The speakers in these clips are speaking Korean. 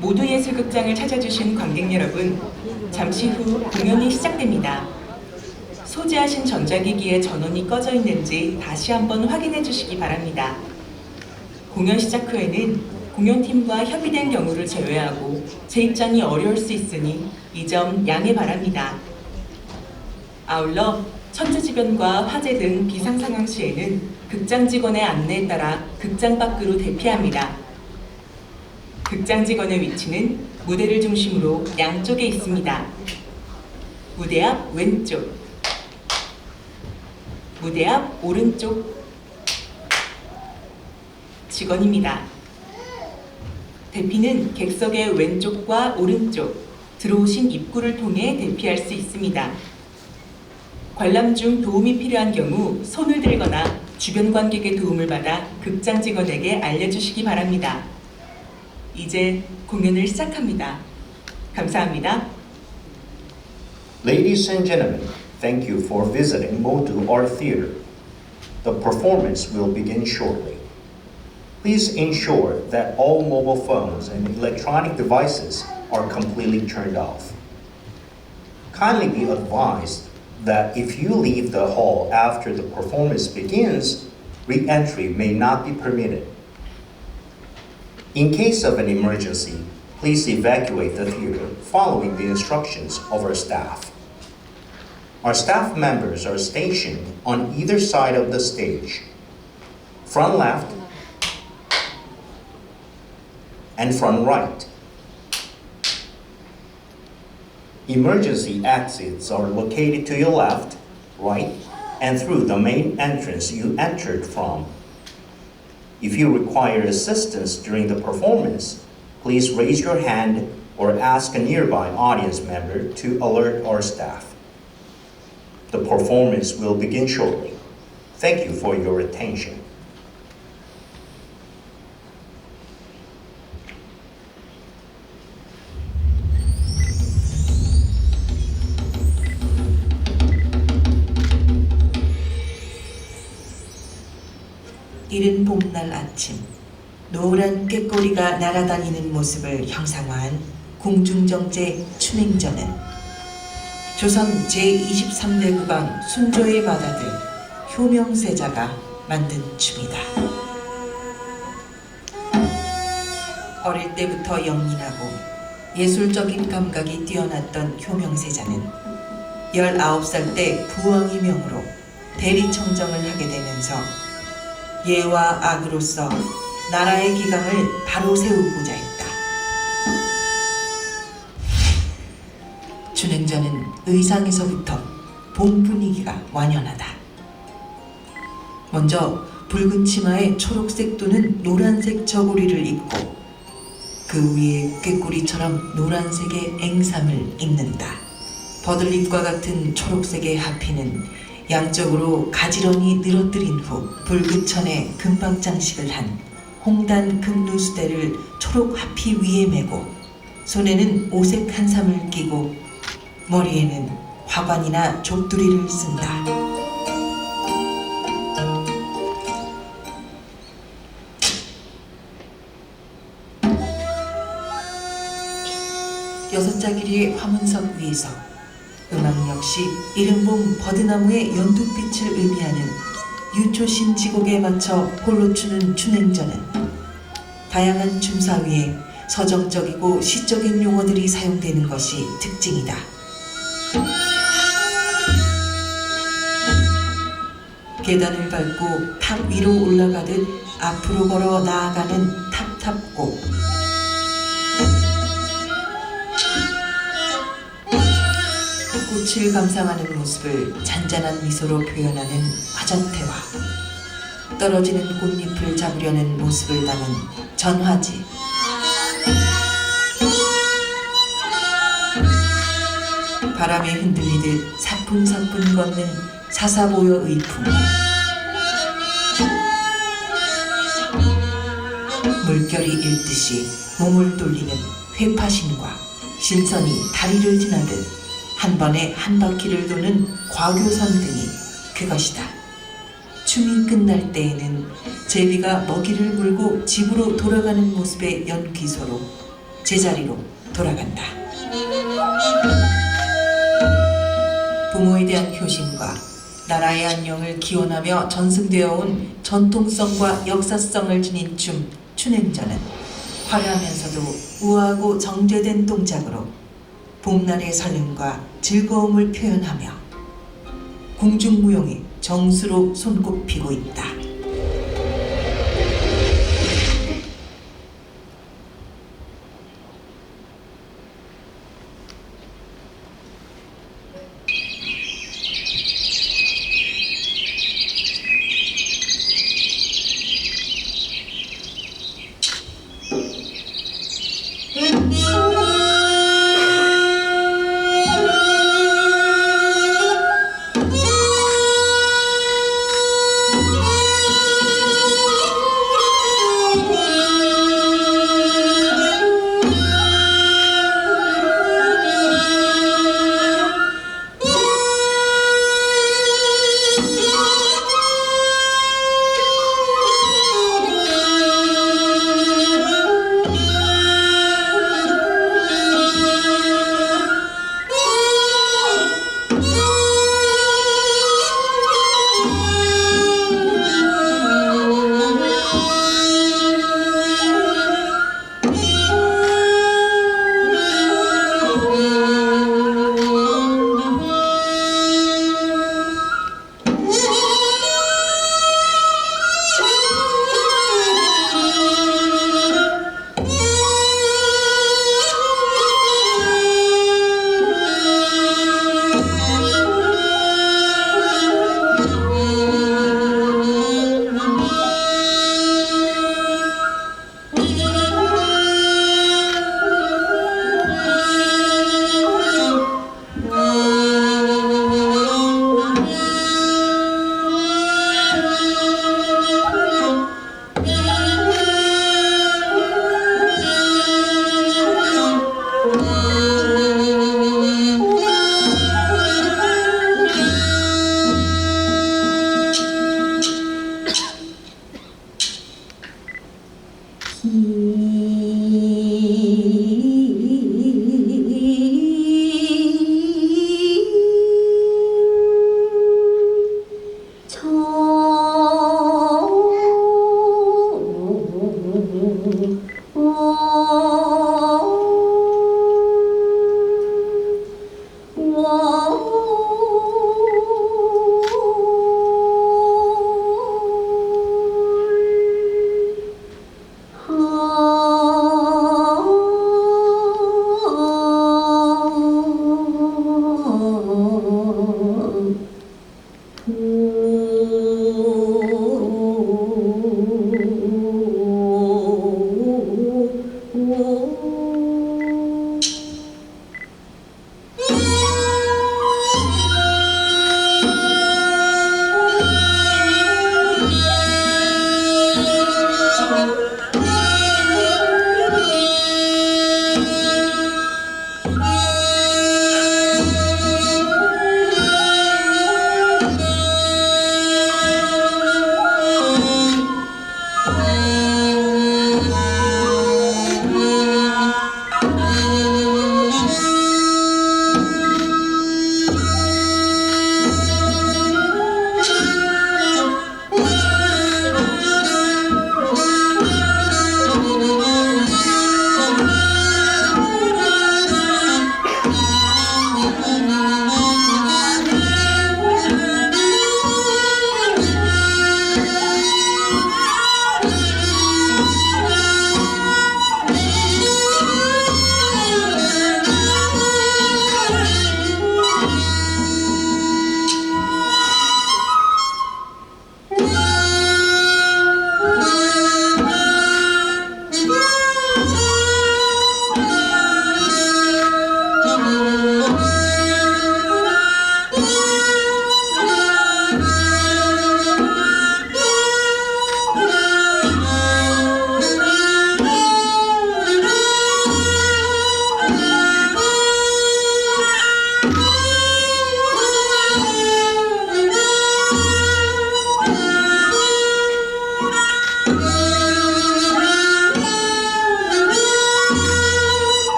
모두예술극장을 찾아주신 관객 여러분, 잠시 후 공연이 시작됩니다. 소지하신 전자기기의 전원이 꺼져 있는지 다시 한번 확인해 주시기 바랍니다. 공연 시작 후에는 공연팀과 협의된 경우를 제외하고 재입장이 어려울 수 있으니 이 점 양해 바랍니다. 아울러 천재지변과 화재 등 비상상황 시에는 극장 직원의 안내에 따라 극장 밖으로 대피합니다. 극장 직원의 위치는 무대를 중심으로 양쪽에 있습니다. 무대 앞 왼쪽, 무대 앞 오른쪽 직원입니다. 대피는 객석의 왼쪽과 오른쪽, 들어오신 입구를 통해 대피할 수 있습니다. 관람 중 도움이 필요한 경우 손을 들거나 주변 관객의 도움을 받아 극장 직원에게 알려주시기 바랍니다. 이제 공연을 시작합니다. 감사합니다. Ladies and gentlemen, thank you for visiting Modu Art Theater. The performance will begin shortly. Please ensure that all mobile phones and electronic devices are completely turned off. Kindly be advised that if you leave the hall after the performance begins, re-entry may not be permitted. In case of an emergency, please evacuate the theater following the instructions of our staff. Our staff members are stationed on either side of the stage, front left and front right. Emergency exits are located to your left, right, and through the main entrance you entered from. If you require assistance during the performance, please raise your hand or ask a nearby audience member to alert our staff. The performance will begin shortly. Thank you for your attention. 이른 봄날 아침, 노란 꾀꼬리가 날아다니는 모습을 형상화한 궁중정제 춘행전은 조선 제23대 국왕 순조의 맏아들 효명세자가 만든 춤이다. 어릴 때부터 영민하고 예술적인 감각이 뛰어났던 효명세자는 19살 때 부왕의 명으로 대리청정을 하게 되면서 예와 악으로서 나라의 기강을 바로 세우고자 했다. 춘행전은 의상에서부터 봄 분위기가 완연하다. 먼저 붉은 치마에 초록색 또는 노란색 저고리를 입고 그 위에 꾀꼬리처럼 노란색의 앵삼을 입는다. 버들잎과 같은 초록색의 하피는 양쪽으로 가지런히 늘어뜨린 후 붉은 천에 금박 장식을 한 홍단 금루수대를 초록 하피 위에 메고 손에는 오색 한삼을 끼고 머리에는 화관이나 족두리를 쓴다. 여섯 자길이의 화문석 위에서 음악 역시 이른 봄 버드나무의 연두빛을 의미하는 유초신 지곡에 맞춰 홀로 추는 춘행전은 다양한 춤사 위에 서정적이고 시적인 용어들이 사용되는 것이 특징이다. 계단을 밟고 탑 위로 올라가듯 앞으로 걸어 나아가는 탑탑곡, 꽃을 감상하는 모습을 잔잔한 미소로 표현하는 화전태와 떨어지는 꽃잎을 잡으려는 모습을 담은 전화지, 바람에 흔들리듯 사뿐사뿐 걷는 사사보여 의품, 물결이 일듯이 몸을 돌리는 회파신과 신선이 다리를 지나듯 한 번에 한 바퀴를 도는 과교선 등이 그것이다. 춤이 끝날 때에는 제비가 먹이를 물고 집으로 돌아가는 모습의 연기소로 제자리로 돌아간다. 부모에 대한 효심과 나라의 안녕을 기원하며 전승되어 온 전통성과 역사성을 지닌 춤, 춘행전은 화려하면서도 우아하고 정제된 동작으로 봄날의 설렘과 즐거움을 표현하며 궁중무용의 정수로 손꼽히고 있다.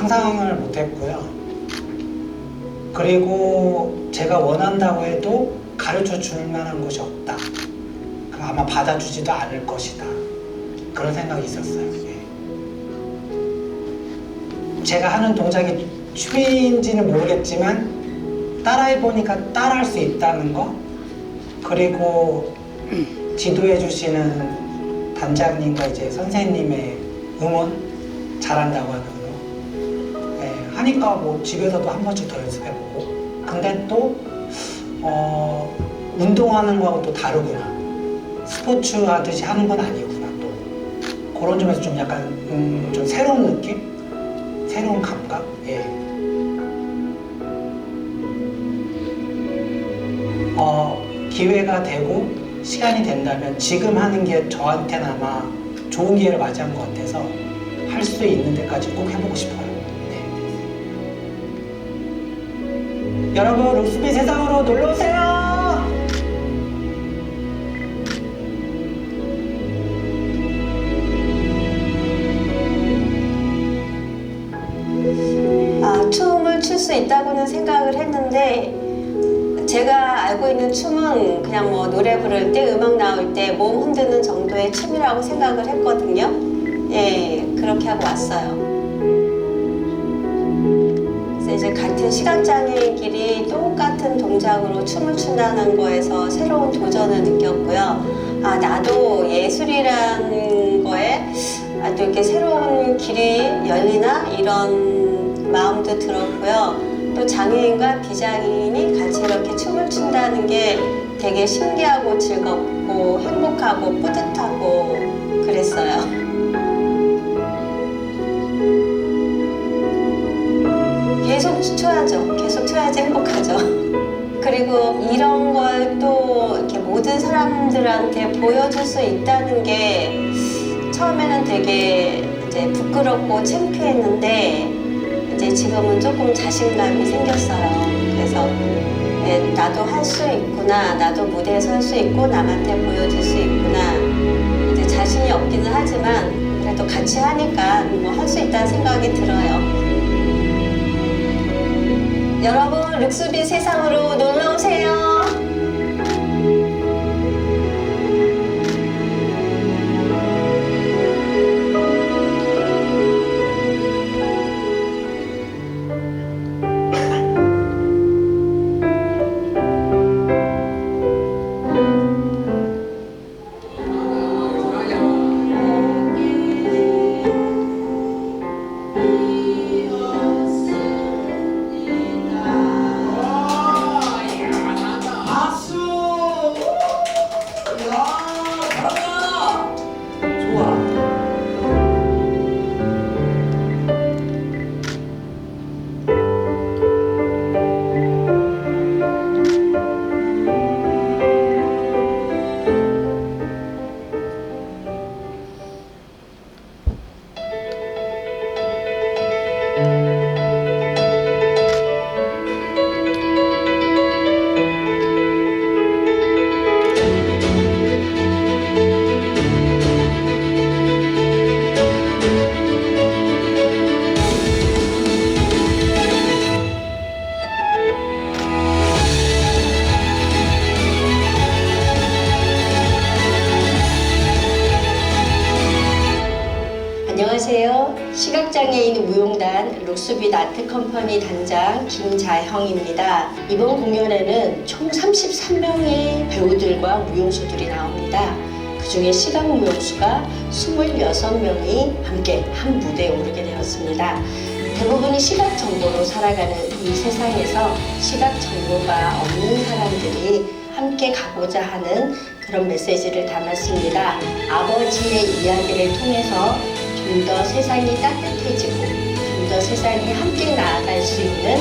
상상을 못했고요. 그리고 제가 원한다고 해도 가르쳐 줄 만한 곳이 없다. 그럼 아마 받아주지도 않을 것이다. 그런 생각이 있었어요. 예. 제가 하는 동작이 춤인지는 모르겠지만 따라해보니까 따라할 수 있다는 거, 그리고 지도해 주시는 단장님과 이제 선생님의 응원, 잘한다고 하는 거, 예, 하니까 뭐 집에서도 한 번씩 더 연습해보고. 근데 또 운동하는 거하고 또 다르구나, 스포츠 하듯이 하는 건 아니구나, 또 그런 점에서 좀 약간 좀 새로운 느낌? 새로운 감각? 예. 기회가 되고 시간이 된다면 지금 하는 게 저한테는 아마 좋은 기회를 맞이한 것 같아서 할 수 있는 데까지 꼭 해보고 싶어요. 네. 여러분, 룩스비 세상으로 놀러오세요! 춤을 출 수 있다고는 생각을 했는데, 제가 알고 있는 춤은 그냥 뭐 노래 부를 때, 음악 나올 때 몸 흔드는 정도의 춤이라고 생각을 했거든요. 예, 그렇게 하고 왔어요. 그래서 이제 같은 시각장애인끼리 똑같은 동작으로 춤을 춘다는 거에서 새로운 도전을 느꼈고요. 나도 예술이라는 거에 또 이렇게 새로운 길이 열리나 이런 마음도 들었고요. 또 장애인과 비장애인이 같이 이렇게 춤을 춘다는 게 되게 신기하고 즐겁고 행복하고 뿌듯하고 그랬어요. 계속 춰야죠. 계속 춰야지 행복하죠. 그리고 이런 걸 또 이렇게 모든 사람들한테 보여줄 수 있다는 게 처음에는 되게 이제 부끄럽고 창피했는데 이제 지금은 조금 자신감이 생겼어요. 그래서 네, 나도 할 수 있구나, 나도 무대에 설 수 있고 남한테 보여줄 수 있구나. 이제 자신이 없기는 하지만 그래도 같이 하니까 뭐 할 수 있다는 생각이 들어요. 여러분, 룩스비 세상으로 놀러 오세요. 안녕하세요. 시각장애인 무용단 룩스비 아트컴퍼니 단장 김자형입니다. 이번 공연에는 총 33명의 배우들과 무용수들이 나옵니다. 그 중에 시각무용수가 26명이 함께 한 무대에 오르게 되었습니다. 대부분이 시각정보로 살아가는 이 세상에서 시각정보가 없는 사람들이 함께 가고자 하는 그런 메시지를 담았습니다. 아버지의 이야기를 통해서 좀 더 세상이 따뜻해지고 좀 더 세상이 함께 나아갈 수 있는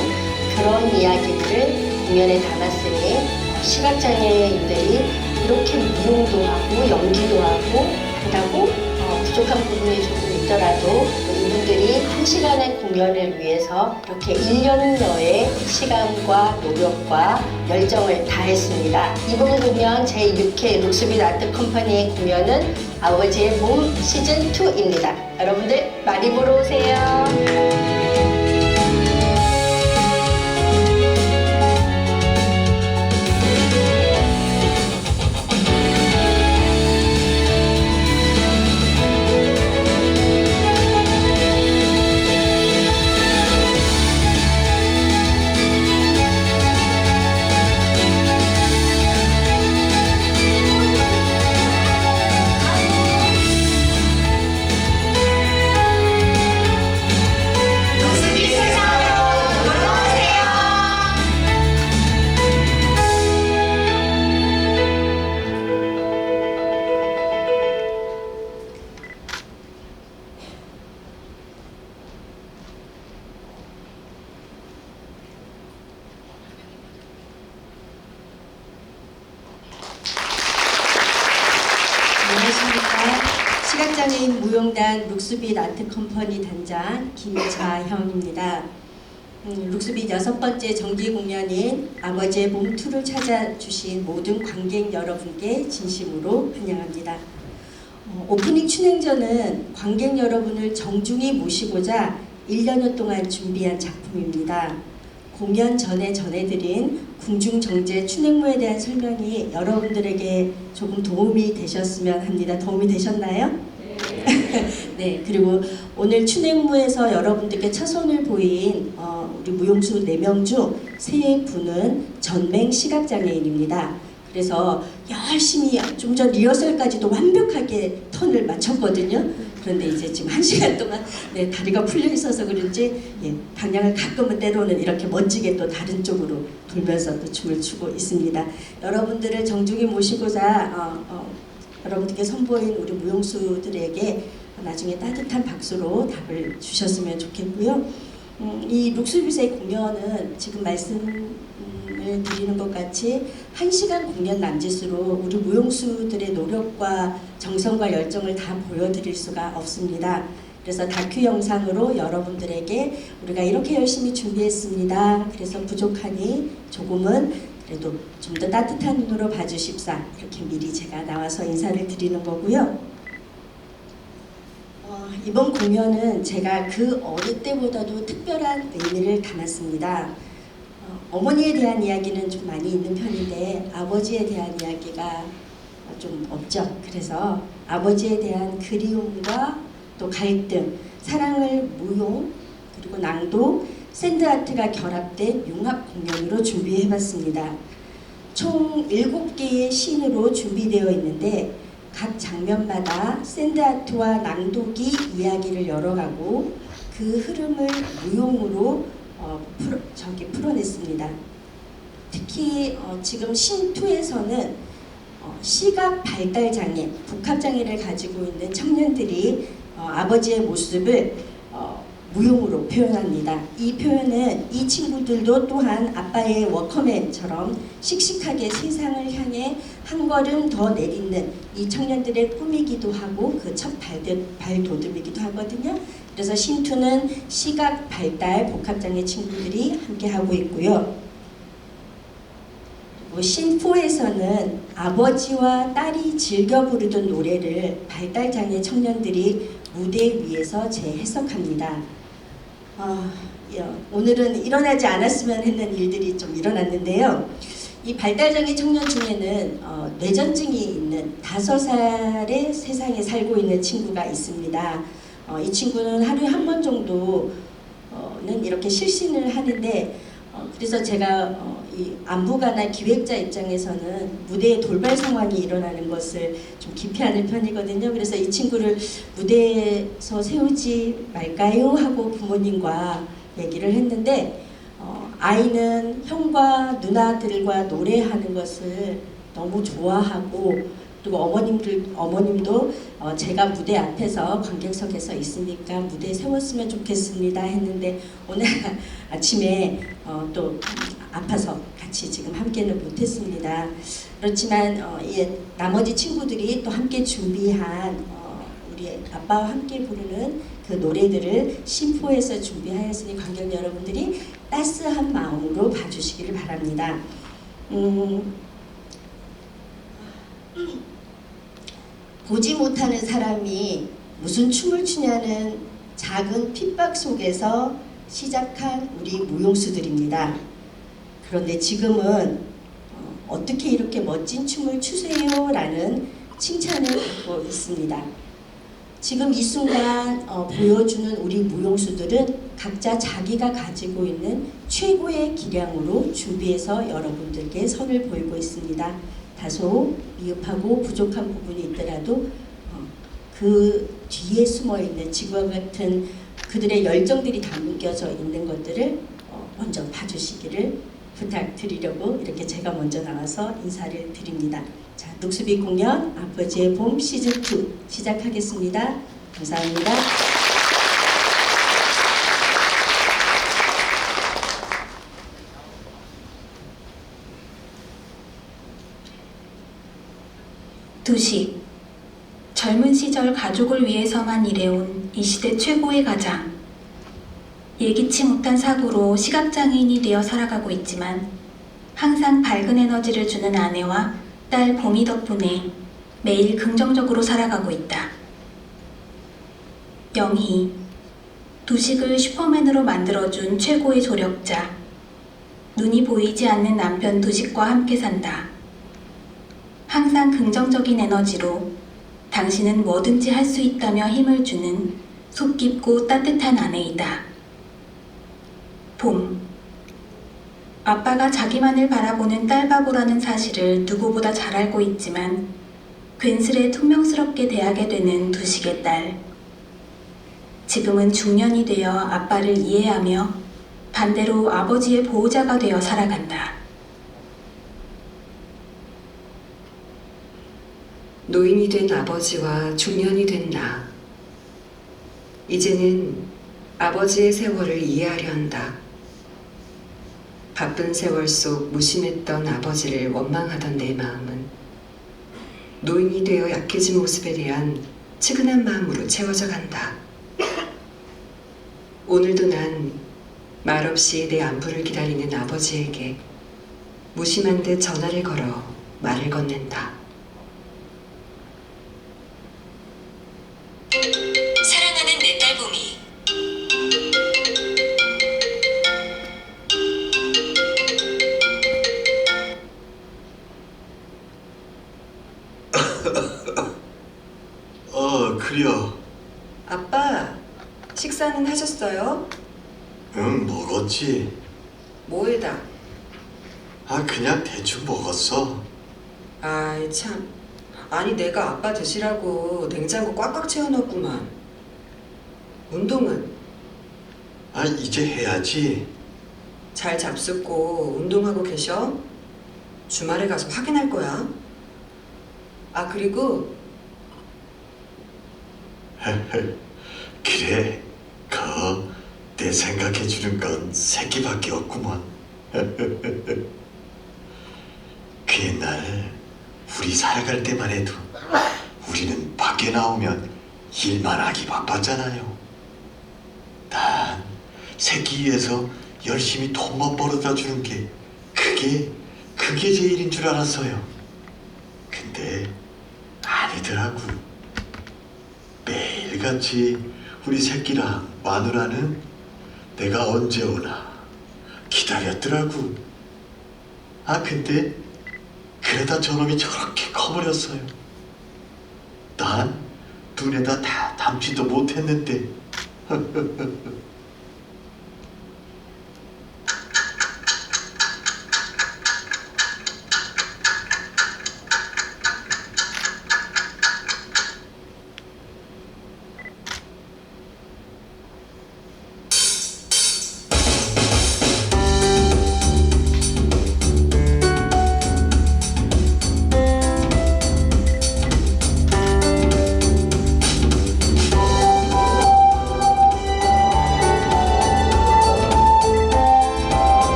그런 이야기들을 공연에 담았으니 시각장애인들이 이렇게 무용도 하고 연기도 하고 한다고 부족한 부분이 조금 있더라도 이분들이 1시간의 공연을 위해서 이렇게 1년여의 시간과 노력과 열정을 다했습니다. 이번 공연 제6회 룩스비 아트컴퍼니의 공연은 아버지의 몸 시즌2입니다. 여러분들 많이 보러 오세요. 시각장애인 무용단 룩스빗 아트컴퍼니 단장 김자형입니다. 룩스빗 6번째 정기 공연인 아버지의 봄 2를 찾아주신 모든 관객 여러분께 진심으로 환영합니다. 오프닝 춘행전은 관객 여러분을 정중히 모시고자 1년여 동안 준비한 작품입니다. 공연 전에 전해드린 궁중정제 춘행무에 대한 설명이 여러분들에게 조금 도움이 되셨으면 합니다. 도움이 되셨나요? 네, 그리고 오늘 춘행무에서 여러분들께 차선을 보인 우리 무용수 4명 중 3분은 전맹 시각장애인입니다. 그래서 열심히 좀 전 리허설까지도 완벽하게 턴을 맞췄거든요. 그런데 이제 지금 1시간 동안 다리가 풀려 있어서 그런지 방향을 가끔은 때로는 이렇게 멋지게 또 다른 쪽으로 돌면서 또 춤을 추고 있습니다. 여러분들을 정중히 모시고자 여러분들께 선보인 우리 무용수들에게 나중에 따뜻한 박수로 답을 주셨으면 좋겠고요. 이 룩스빗의 공연은 지금 말씀을 드리는 것 같이 1시간 공연 남짓으로 우리 무용수들의 노력과 정성과 열정을 다 보여드릴 수가 없습니다. 그래서 다큐 영상으로 여러분들에게 우리가 이렇게 열심히 준비했습니다. 그래서 부족하니 조금은 그래도 좀 더 따뜻한 눈으로 봐주십사, 이렇게 미리 제가 나와서 인사를 드리는 거고요. 이번 공연은 제가 그 어느 때보다도 특별한 의미를 담았습니다. 어머니에 대한 이야기는 좀 많이 있는 편인데 아버지에 대한 이야기가 좀 없죠. 그래서 아버지에 대한 그리움과 또 갈등, 사랑을 무용, 그리고 낭독, 샌드아트가 결합된 융합 공연으로 준비해봤습니다. 총 7개의 씬으로 준비되어 있는데 각 장면마다 샌드아트와 낭독이 이야기를 열어가고 그 흐름을 무용으로 풀어냈습니다. 특히 지금 신2에서는 시각 발달 장애, 복합 장애를 가지고 있는 청년들이 아버지의 모습을 무용으로 표현합니다. 이 표현은 이 친구들도 또한 아빠의 워커맨처럼 씩씩하게 세상을 향해 한 걸음 더 내딛는 이 청년들의 꿈이기도 하고 그 첫 발돋움이기도 하거든요. 그래서 신2는 시각 발달 복합장애 친구들이 함께 하고 있고요. 신4에서는 아버지와 딸이 즐겨 부르던 노래를 발달장애 청년들이 무대 위에서 재해석합니다. 오늘은 일어나지 않았으면 했는 일들이 좀 일어났는데요. 이 발달장애 청년 중에는 뇌전증이 있는 5살의 세상에 살고 있는 친구가 있습니다. 이 친구는 하루에 한 번 정도는 이렇게 실신을 하는데 그래서 제가 이 안무가나 기획자 입장에서는 무대에 돌발 상황이 일어나는 것을 좀 기피하는 편이거든요. 그래서 이 친구를 무대에서 세우지 말까요? 하고 부모님과 얘기를 했는데 아이는 형과 누나들과 노래하는 것을 너무 좋아하고 그리고 어머님도 제가 무대 앞에서 관객석에서 있으니까 무대에 세웠으면 좋겠습니다 했는데 오늘 아침에 또 아파서 같이 지금 함께는 못했습니다. 그렇지만 나머지 친구들이 또 함께 준비한 우리 아빠와 함께 부르는 그 노래들을 신4에서 준비하였으니 관객 여러분들이 따스한 마음으로 봐주시기를 바랍니다. 보지 못하는 사람이 무슨 춤을 추냐는 작은 핍박 속에서 시작한 우리 무용수들입니다. 그런데 지금은 어떻게 이렇게 멋진 춤을 추세요? 라는 칭찬을 받고 있습니다. 지금 이 순간 보여주는 우리 무용수들은 각자 자기가 가지고 있는 최고의 기량으로 준비해서 여러분들께 선을 보이고 있습니다. 다소 미흡하고 부족한 부분이 있더라도 그 뒤에 숨어있는 지구와 같은 그들의 열정들이 담겨져 있는 것들을 먼저 봐주시기를 부탁드리려고 이렇게 제가 먼저 나와서 인사를 드립니다. 자, 룩스빗 공연 아버지의 봄 시즌2 시작하겠습니다. 감사합니다. 두시 젊은 시절 가족을 위해서만 일해온 이 시대 최고의 가장. 예기치 못한 사고로 시각장애인이 되어 살아가고 있지만 항상 밝은 에너지를 주는 아내와 딸 봄이 덕분에 매일 긍정적으로 살아가고 있다. 영희, 두식을 슈퍼맨으로 만들어준 최고의 조력자. 눈이 보이지 않는 남편 두식과 함께 산다. 항상 긍정적인 에너지로 당신은 뭐든지 할 수 있다며 힘을 주는 속 깊고 따뜻한 아내이다. 봄. 아빠가 자기만을 바라보는 딸바보라는 사실을 누구보다 잘 알고 있지만 괜스레 퉁명스럽게 대하게 되는 두식의 딸. 지금은 중년이 되어 아빠를 이해하며 반대로 아버지의 보호자가 되어 살아간다. 노인이 된 아버지와 중년이 된 나. 이제는 아버지의 세월을 이해하려 한다. 바쁜 세월 속 무심했던 아버지를 원망하던 내 마음은 노인이 되어 약해진 모습에 대한 측은한 마음으로 채워져 간다. 오늘도 난 말없이 내 안부를 기다리는 아버지에게 무심한 듯 전화를 걸어 말을 건넨다. 사랑하는 내 딸 봄이, 그려. 아빠, 식사는 하셨어요? 응, 먹었지. 뭐에다? 그냥 대충 먹었어. 아이 참. 아니 내가 아빠 드시라고 냉장고 꽉꽉 채워놨구만. 운동은? 이제 해야지. 잘 잡숫고 운동하고 계셔? 주말에 가서 확인할 거야. 그리고 그래, 내 생각해주는 건 새끼밖에 없구먼. 그 옛날 우리 살아갈 때만 해도 우리는 밖에 나오면 일만 하기 바빴잖아요. 난 새끼 위해서 열심히 돈만 벌어다 주는 게 그게 제일인 줄 알았어요. 근데 아니더라고. 매일같이 우리 새끼랑 마누라는 내가 언제 오나 기다렸더라고. 근데 그러다 저놈이 저렇게 커버렸어요. 난 눈에다 다 담지도 못했는데.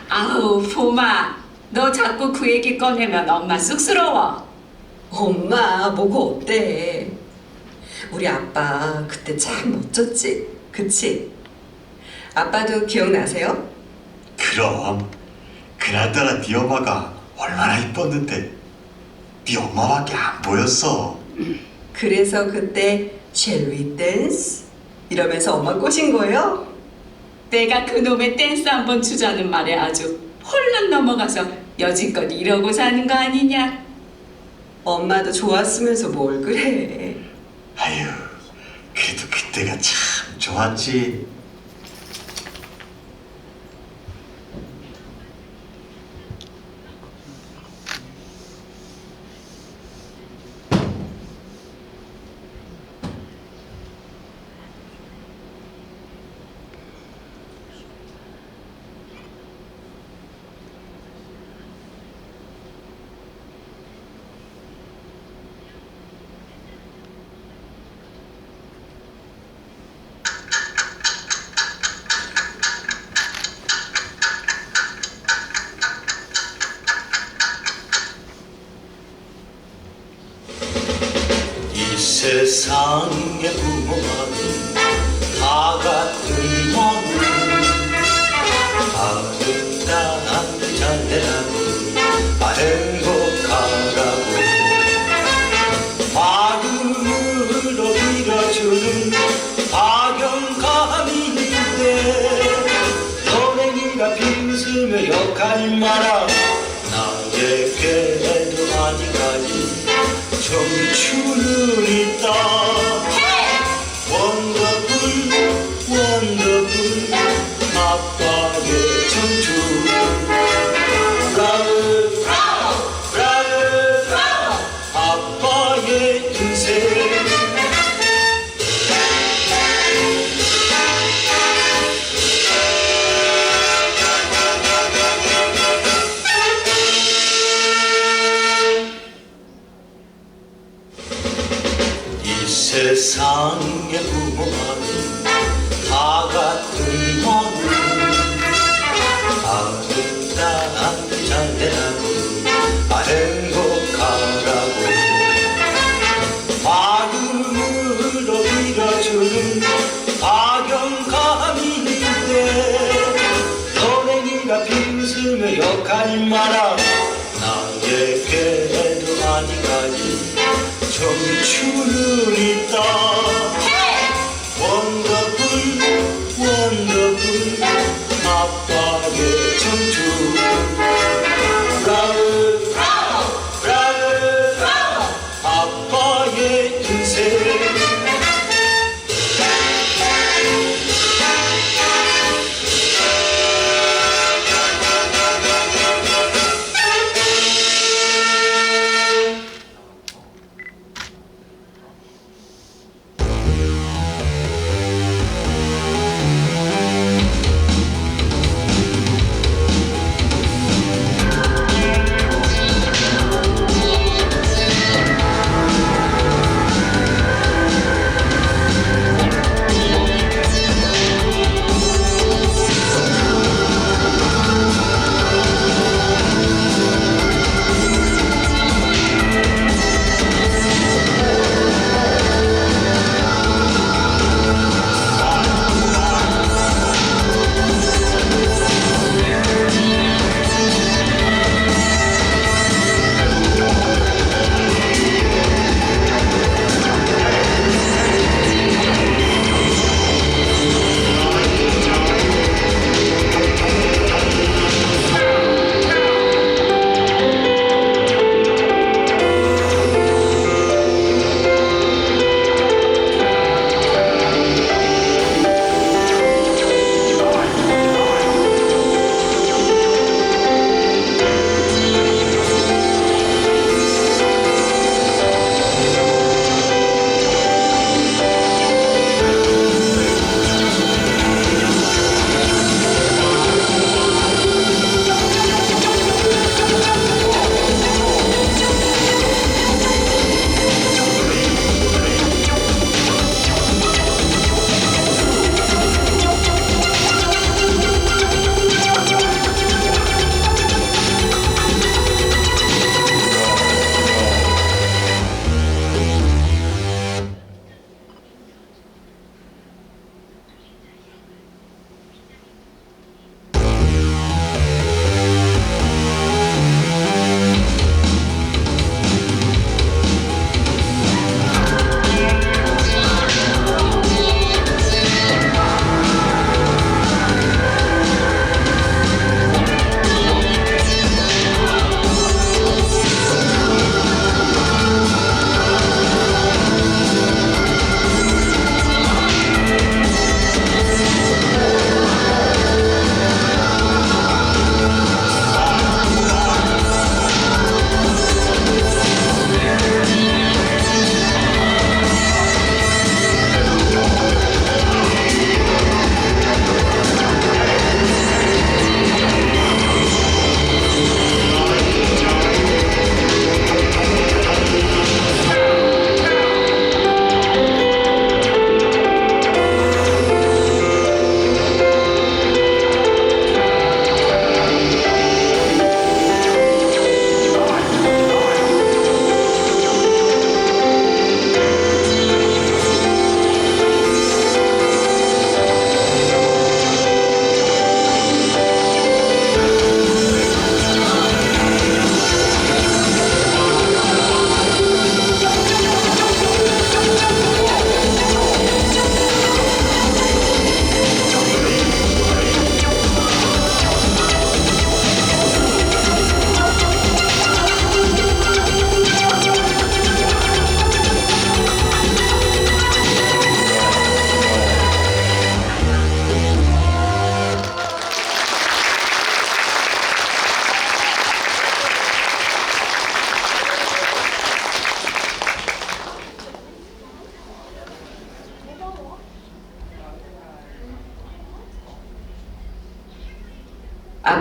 아우, 봄아, 너 자꾸 그 얘기 꺼내면 엄마 쑥스러워. 엄마, 뭐가 어때? 우리 아빠 그때 참 멋졌지? 그치? 아빠도 기억나세요? 그럼 그날따라 네 엄마가 얼마나 이뻤는데 네 엄마밖에 안 보였어. 그래서 그때 Shall we dance? 이러면서 엄마 꼬신 거예요? 내가 그놈의 댄스 한번 추자는 말에 아주 홀랑 넘어가서 여지껏 이러고 사는 거 아니냐? 엄마도 좋았으면서 뭘 그래. 아유, 그래도 그때가 참 좋았지. 이 세상의 부모만은 다 같은 마음, 아름다운 잘되라고 행복하라고 마음으로 빌어주는 박영감인데 선행이가 빙수며 역하니 마라. 나에게도 아직까지 청춘은 있다. 원더풀 원더풀 아빠의 청춘. 브라우 브라우 아빠의 인생. 이 세상의 부모만은 다 같은 마음, 아름다운 잘되라고 행복하라고 마음으로 빌어주는 박영감인데 선행이가 빙수며 역하니 마라. 나에게도 아직까지 청춘은 있다. 원더풀 원더풀 아빠의 청춘. 브라우 브라우 아빠의 인생.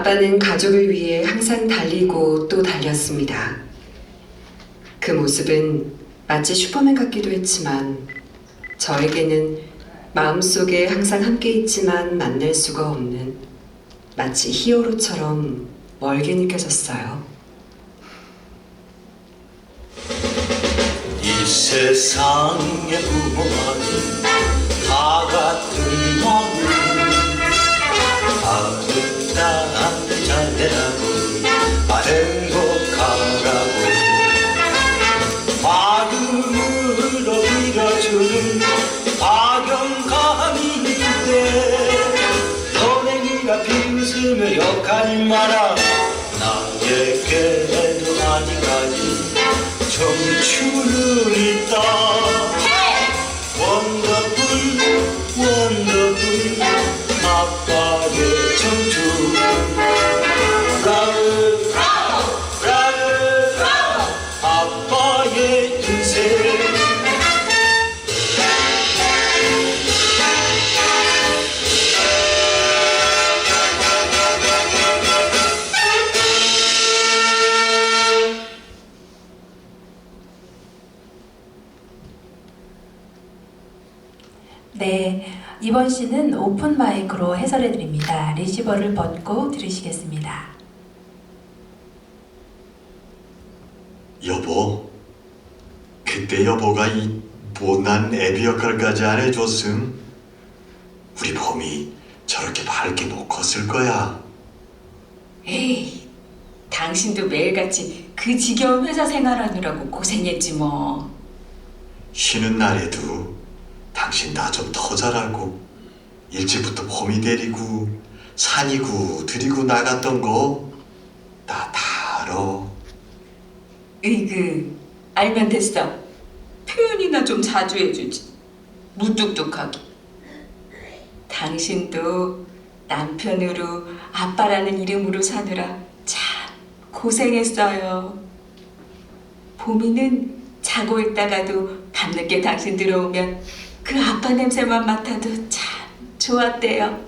아빠는 가족을 위해 항상 달리고 또 달렸습니다. 그 모습은 마치 슈퍼맨 같기도 했지만 저에게는 마음속에 항상 함께 있지만 만날 수가 없는 마치 히어로처럼 멀게 느껴졌어요. 이 세상의 부모는 다 같은 마음 아름다운 잘 되라고 행복하라고 마음으로 빌어주는 박영감인데 너네가 비웃으며 욕하지 마라 나에게도 아직까지 청춘은 있다 원더풀 원더풀 아빠의 청춘 브라우 브라우 아빠의 인생 네, 이번 시는 오픈 마이크로 해설해 드립니다. 리시버를 벗고 들으시겠습니다. 여보, 그때 여보가 이 못난 애비 역할까지 안 해줬음. 우리 봄이 저렇게 밝게 못 컸을 거야. 에이, 당신도 매일같이 그 지겨운 회사 생활하느라고 고생했지 뭐. 쉬는 날에도 당신 나 좀 더 잘하고 일찍부터 봄이 데리고 산이고 들이고 나갔던 거 나 다 알아. 으이그, 알면 됐어. 표현이나 좀 자주 해주지. 무뚝뚝하게. 당신도 남편으로 아빠라는 이름으로 사느라 참 고생했어요. 봄이는 자고 있다가도 밤늦게 당신 들어오면 그 아빠 냄새만 맡아도 참 좋았대요.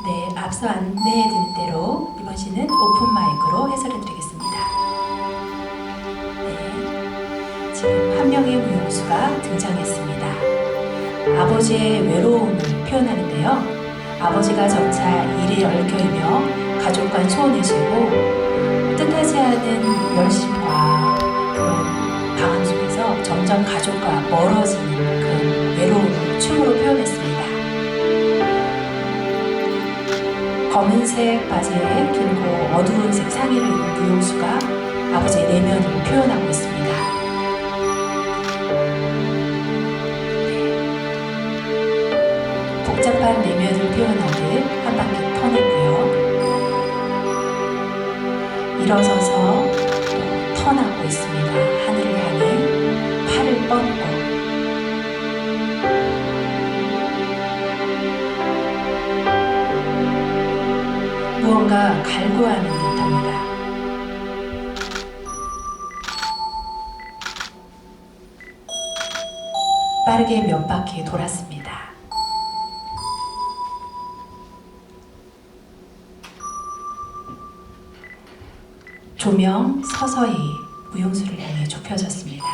네, 앞서 안내해 드린 대로 이번 시는 오픈 마이크로 해설해 드리겠습니다. 네, 지금 한 명의 무용수가 등장했습니다. 아버지의 외로움을 표현하는데요. 아버지가 점차 일에 얽혀이며 가족 간 소원을 세고 뜻하지 않은 열심과 그런 방황 속에서 점점 가족과 멀어지는 그 외로움을 춤으로 표현했습니다. 검은색 바지에 길고 어두운 색 상의를 입은 무용수가 아버지의 내면을 표현하고 있습니다. 복잡한 내면을 표현하듯 한 바퀴 턴했고요. 일어서서 또 턴하고 있습니다. 하늘을 향해 팔을 뻗고 무언가 갈구하는 듯합니다. 빠르게 몇 바퀴 돌았습니다. 조명 서서히 무용수를 향해 좁혀졌습니다.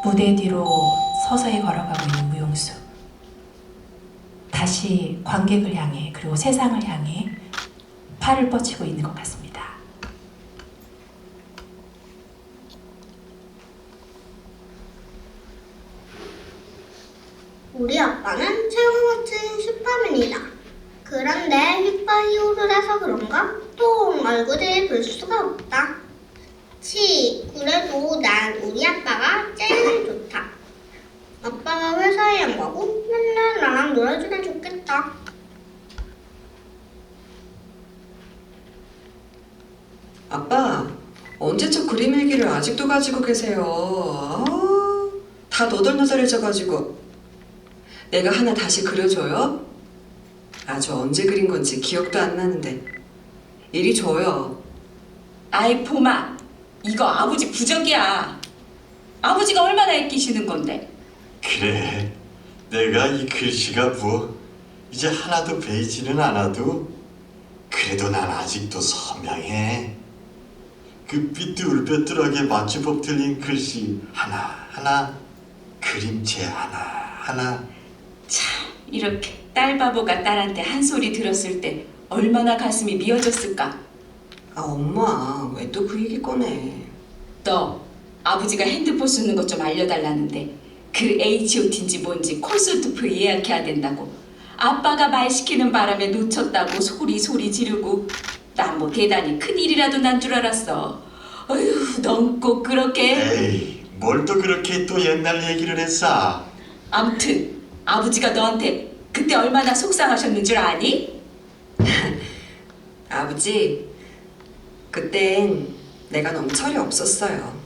무대 뒤로 서서히 걸어가고 있는 무용수. 다시 관객을 향해 그리고 세상을 향해 팔을 뻗치고 있는 것 같습니다. 우리 아빠는 최고같은 슈퍼맨이다. 그런데 슈퍼히어로라서 그런가? 또 얼굴을 볼 수가 없다. 그래도 난 우리 아빠가 제일 좋다. 아빠가 회사에 안 가고 맨날 나랑 놀아주면 좋겠다. 아빠, 언제적 그림 일기를 아직도 가지고 계세요? 다 너덜너덜해져가지고. 내가 하나 다시 그려줘요? 아주 언제 그린 건지 기억도 안 나는데. 이리 줘요. 아이 봄아, 이거 아버지 부적이야. 아버지가 얼마나 아끼시는 건데. 그래, 내가 이 글씨가 뭐 이제 하나도 베이지는 않아도 그래도 난 아직도 선명해. 그 삐뚤빼뚤하게 맞춤법 틀린 글씨 하나하나, 그림체 하나하나. 참, 이렇게 딸 바보가 딸한테 한 소리 들었을 때 얼마나 가슴이 미어졌을까. 아, 엄마, 왜 또 그 얘기 꺼내? 너 아버지가 핸드폰 쓰는 것 좀 알려달라는데 그 H.O.T인지 뭔지 콘서트표 예약해야 된다고 아빠가 말 시키는 바람에 놓쳤다고 소리 지르고 난 뭐 대단히 큰일이라도 난 줄 알았어. 어휴, 넌 꼭 그렇게. 에이, 뭘 또 그렇게 또 옛날 얘기를 했어. 암튼 아버지가 너한테 그때 얼마나 속상하셨는 줄 아니? 아버지, 그땐 내가 너무 철이 없었어요.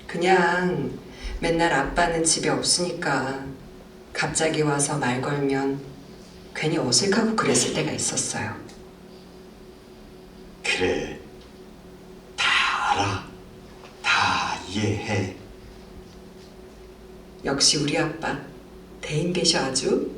그냥 맨날 아빠는 집에 없으니까 갑자기 와서 말 걸면 괜히 어색하고 그랬을 때가 있었어요. 그래, 다 알아. 다 이해해. 역시 우리 아빠 대인 계셔 아주.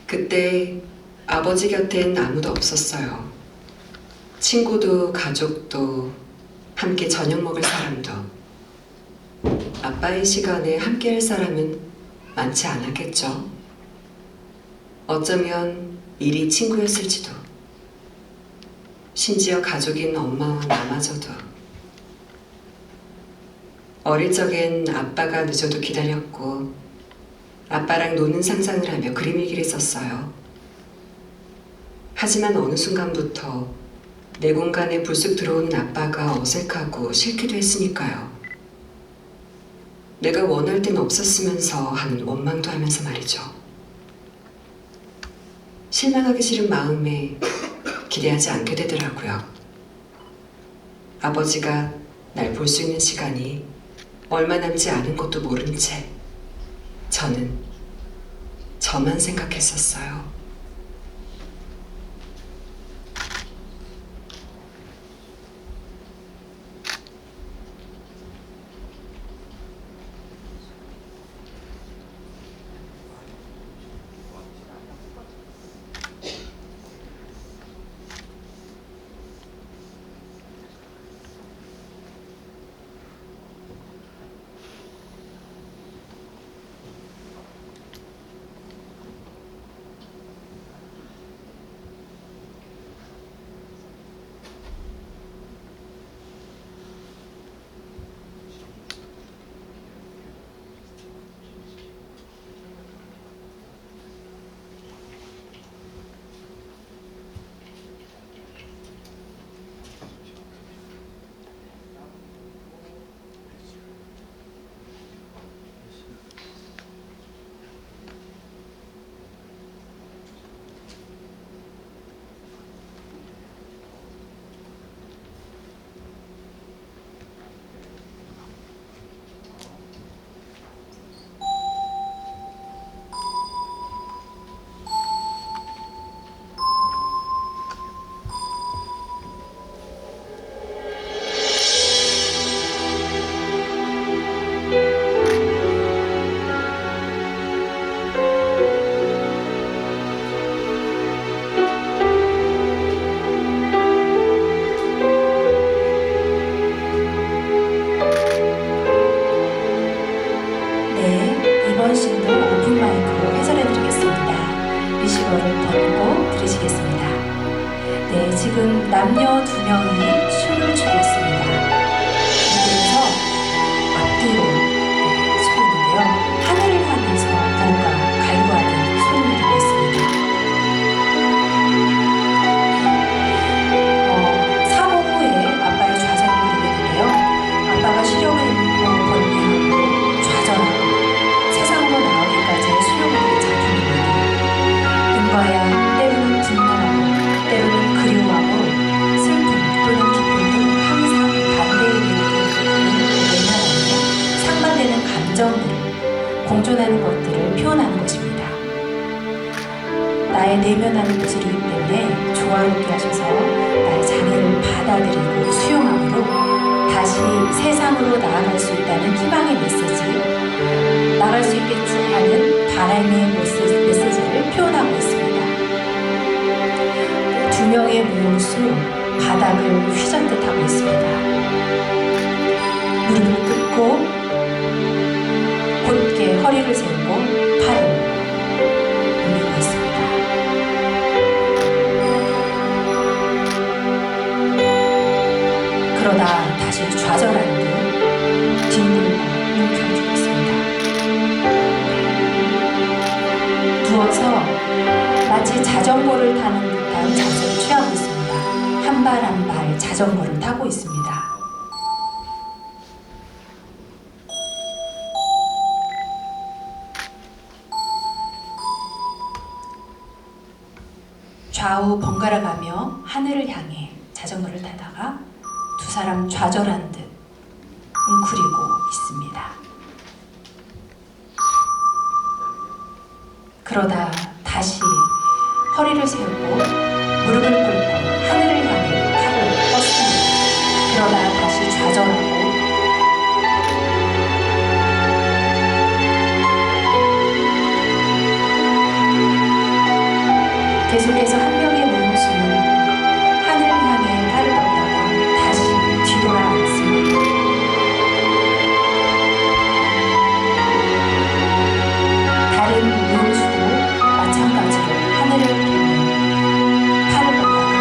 그때 아버지 곁엔 아무도 없었어요. 친구도 가족도 함께 저녁 먹을 사람도. 아빠의 시간에 함께 할 사람은 많지 않았겠죠. 어쩌면 일이 친구였을지도. 심지어 가족인 엄마와 나마저도. 어릴 적엔 아빠가 늦어도 기다렸고 아빠랑 노는 상상을 하며 그림 일기를 썼어요. 하지만 어느 순간부터 내 공간에 불쑥 들어오는 아빠가 어색하고 싫기도 했으니까요. 내가 원할 땐 없었으면서 하는 원망도 하면서 말이죠. 실망하기 싫은 마음에 기대하지 않게 되더라고요. 아버지가 날 볼 수 있는 시간이 얼마 남지 않은 것도 모른 채 저는 저만 생각했었어요. 이번 씬도 오픈 마이크로 해설해 드리겠습니다. 리시버를 벗고 들으시겠습니다. 네, 지금 남녀 2명이 춤을 추고 있습니다. 그래서 앞뒤로 추고 있는데요. 하늘을 향해서 뭔가 갈구하는 소리를 듣고 있습니다. 사고 후에 아빠의 좌절을 그리고 있는데요. 아빠가 시력을 잃고 번뇌하고 좌절하고 세상으로 나오기까지의 수용을 드린 작품입니다. 은과야 때로는 분노하고 때로는 그리워하고 슬픔 또는 기쁨 등 항상 반대의 의미를 내면하는 상반되는 감정들을 공존하는 것들을 표현하는 것입니다. 나의 내면하는 모습이기 때문에 조화롭게 하셔서 나의 장애를 받아들이고 수용함으로 다시 세상으로 나아갈 수 있다는 희망의 메시지, 나갈 수 있겠지 하는 바람의 메시지를 표현하고 있습니다. 두 명의 무용수 바닥을 휘젓듯 하고 있습니다. 무릎을 꿇고 곧게 허리를 세우고 팔을 올리고 있습니다. 그러다 다시 좌절한 듯 뒹굴고 움켜쥐고 있습니다. 누워서 마치 자전거를 타는 듯한 자세를 취하고 있습니다. 한 발 한 발 자전거를 타고 있습니다. 좌우 번갈아 가며 하늘을 향해 자전거를 타다가 두 사람 좌절한 듯 웅크리고 있습니다. 그러다 다시 허리를 세우고 무릎을 꿇고 하늘을 향해 팔을 뻗습니다. 그러다 다시 좌절하고 계속해서 한 명의 무용수는 하늘을 향해 팔을 뻗다가 다시 뒤돌아 앉습니다. 다른 무용수도 마찬가지로 하늘을 향해 팔을 뻗다가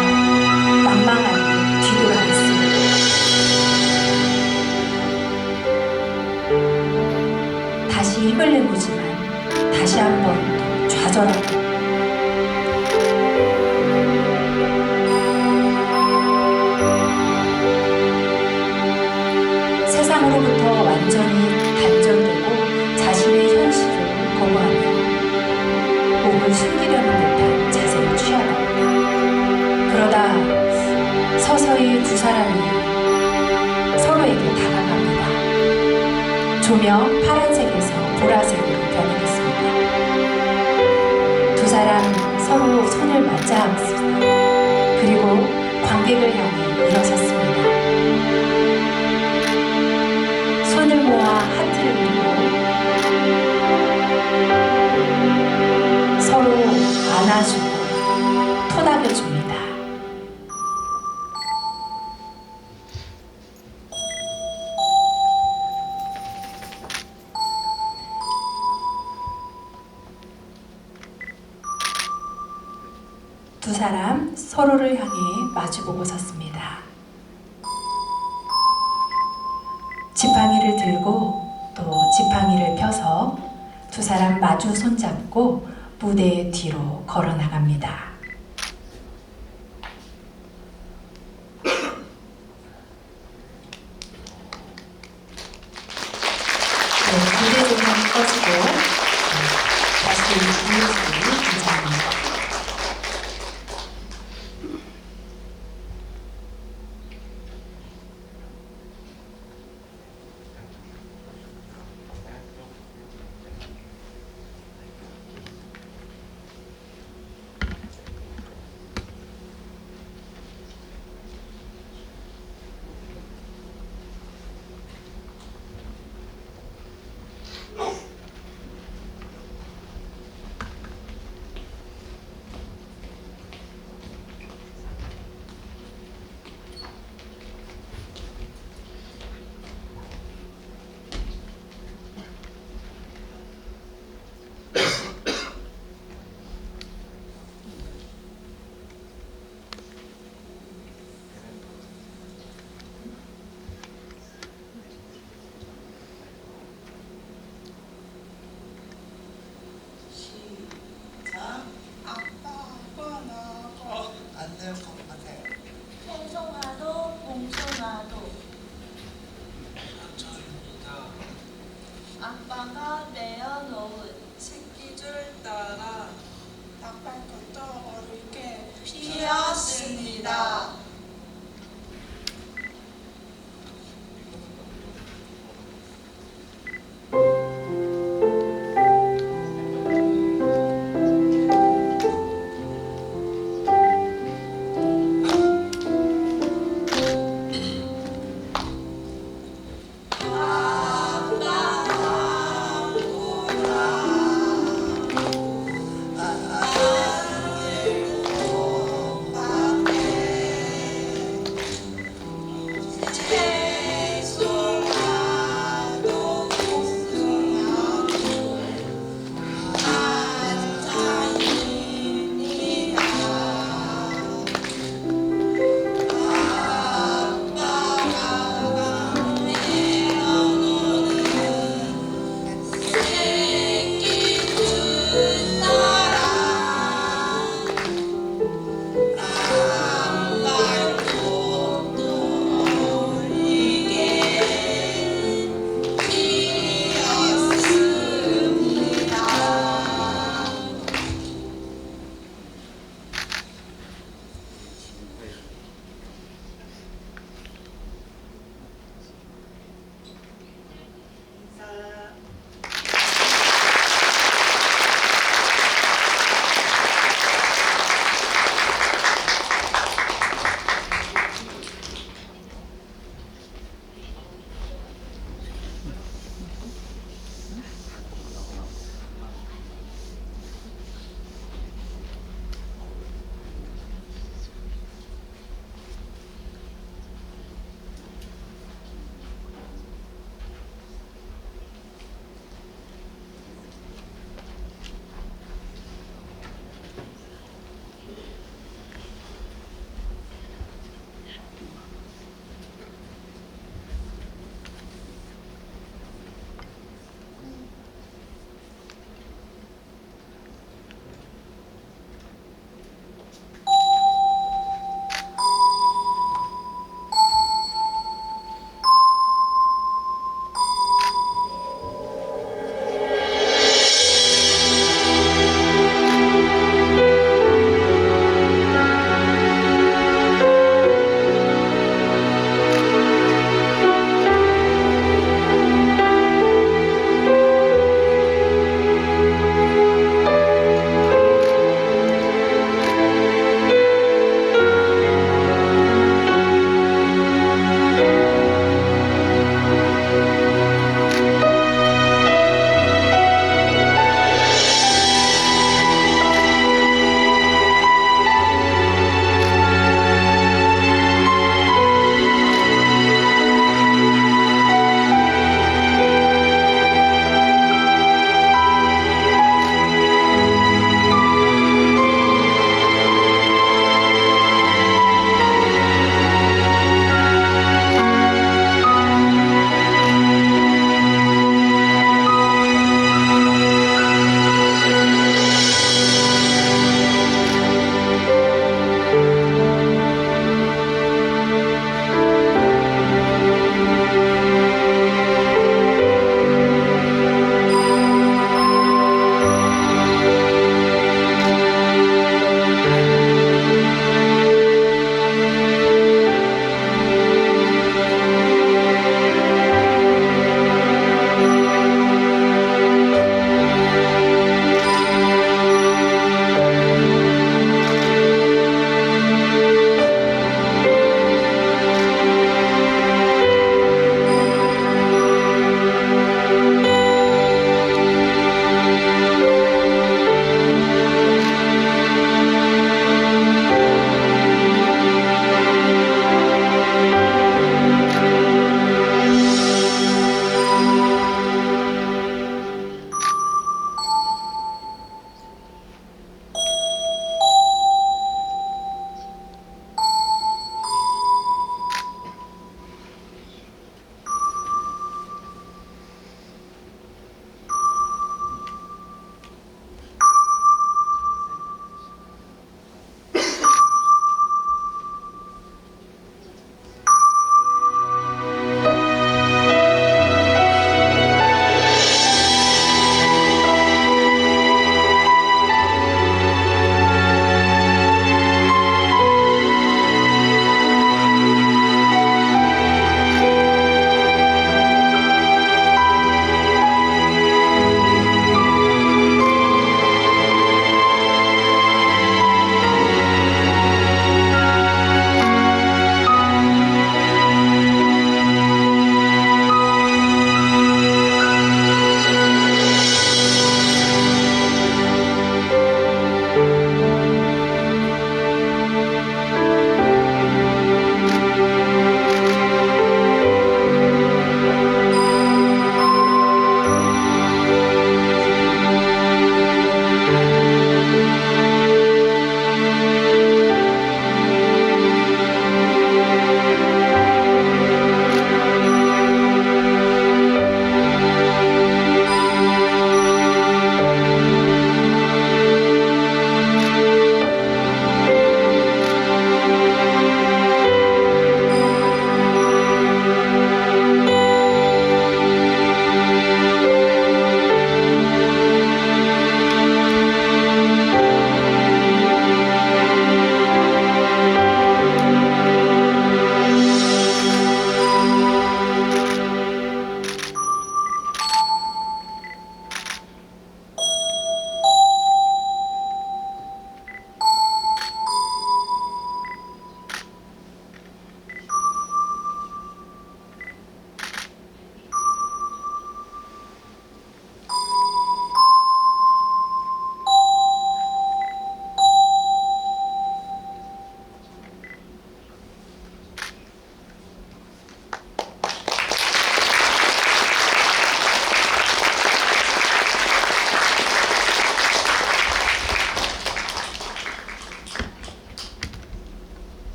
망망한 듯 뒤돌아 앉습니다. 사람이 서로에게 다가갑니다. 조명 파란색에서 보라색으로 변했습니다. 두 사람 서로 손을 맞잡았습니다. 그리고 관객을 향해 일어섰습니다. 손을 모아 하트를 그리고 서로 안아주고 토닥여줍니다. 두 사람 서로를 향해 마주보고 섰습니다. 지팡이를 들고 또 지팡이를 펴서 두 사람 마주 손잡고 무대 뒤로 걸어 나갑니다. 무대 조명이 꺼지고 다시 무대에 등장합니다.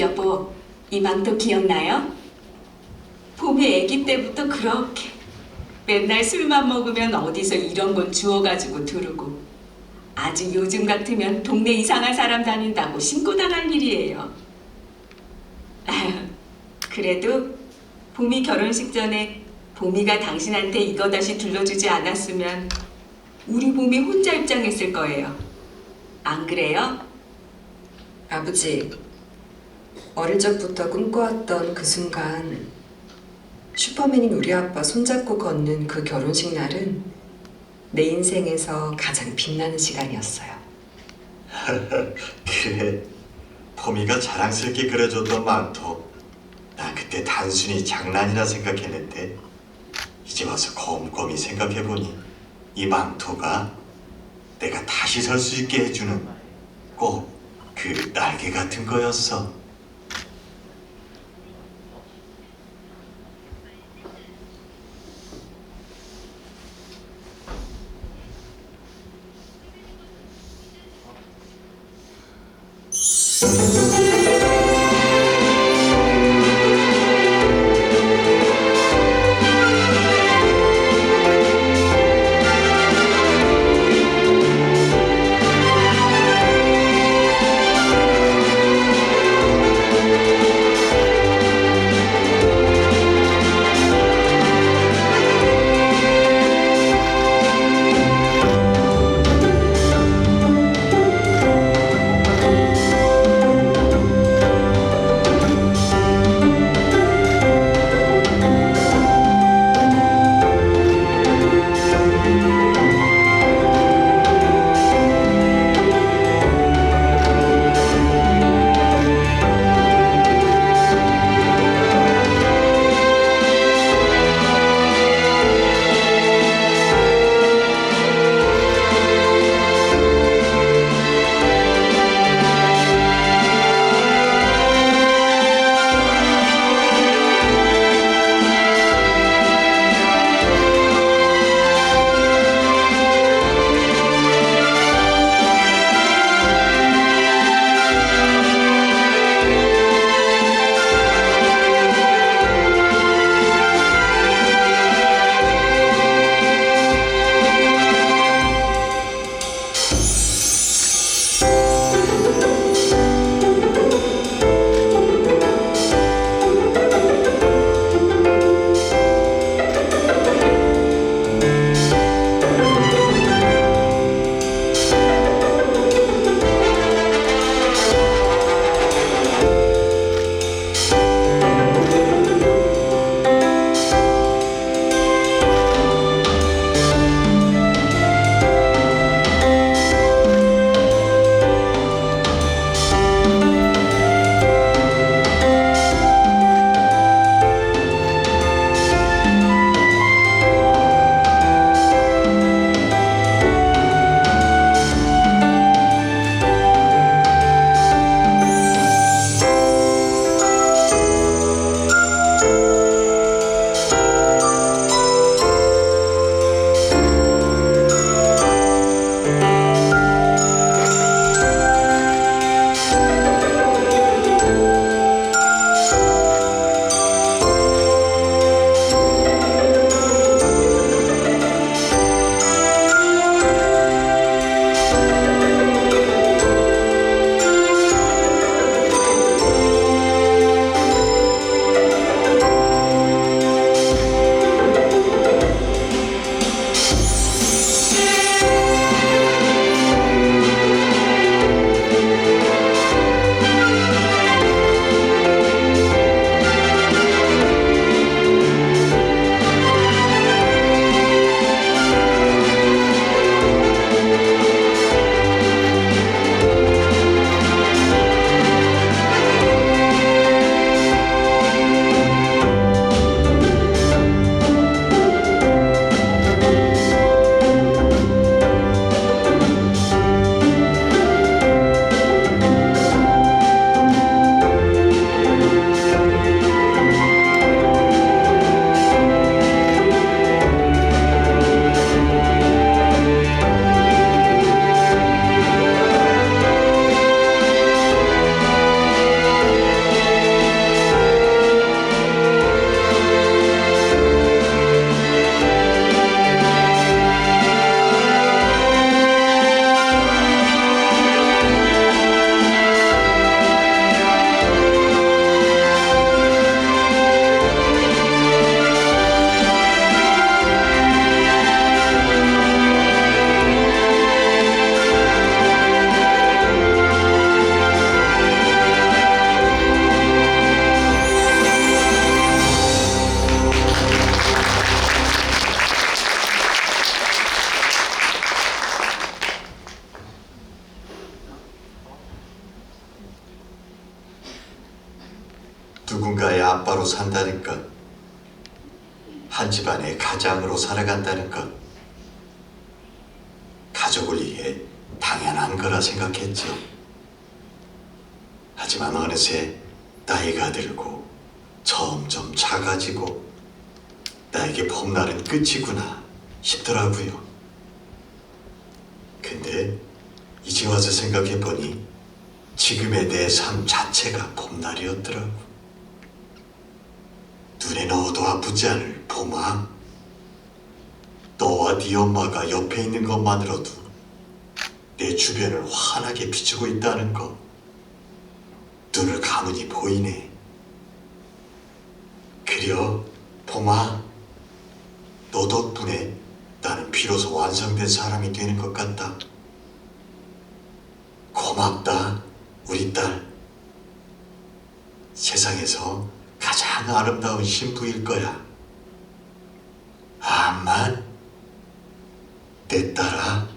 여보, 이 망토 기억나요? 봄이 아기 때부터 그렇게 맨날 술만 먹으면 어디서 이런 건 주워가지고 두르고 아주 요즘 같으면 동네 이상한 사람 다닌다고 신고당할 일이에요. 아휴, 그래도 봄이 결혼식 전에 봄이가 당신한테 이거 다시 둘러주지 않았으면 우리 봄이 혼자 입장했을 거예요. 안 그래요? 아버지, 어릴 적부터 꿈꿔왔던 그 순간 슈퍼맨인 우리 아빠 손잡고 걷는 그 결혼식 날은 내 인생에서 가장 빛나는 시간이었어요. 그래, 봄이가 자랑스럽게 그려줬던 망토. 난 그때 단순히 장난이라 생각했는데 이제 와서 곰곰이 생각해보니 이 망토가 내가 다시 설 수 있게 해주는 꼭 그 날개 같은 거였어. 아빠로 산다는 것, 한 집안의 가장으로 살아간다는 것, 가족을 위해 당연한 거라 생각했죠. 하지만 어느새 나이가 들고 점점 작아지고 나에게 봄날은 끝이구나 싶더라고요. 근데 이제 와서 생각해보니 지금의 내 삶 자체가 봄날이었더라고. 눈에 넣어도 아프지 않을 봄아, 너와 네 엄마가 옆에 있는 것만으로도 내 주변을 환하게 비추고 있다는 거 눈을 감으니 보이네. 그려 봄아, 너 덕분에 나는 비로소 완성된 사람이 되는 것 같다. 고맙다, 우리 딸. 세상에서 가장 아름다운 신부일 거야. 암만 내 딸아.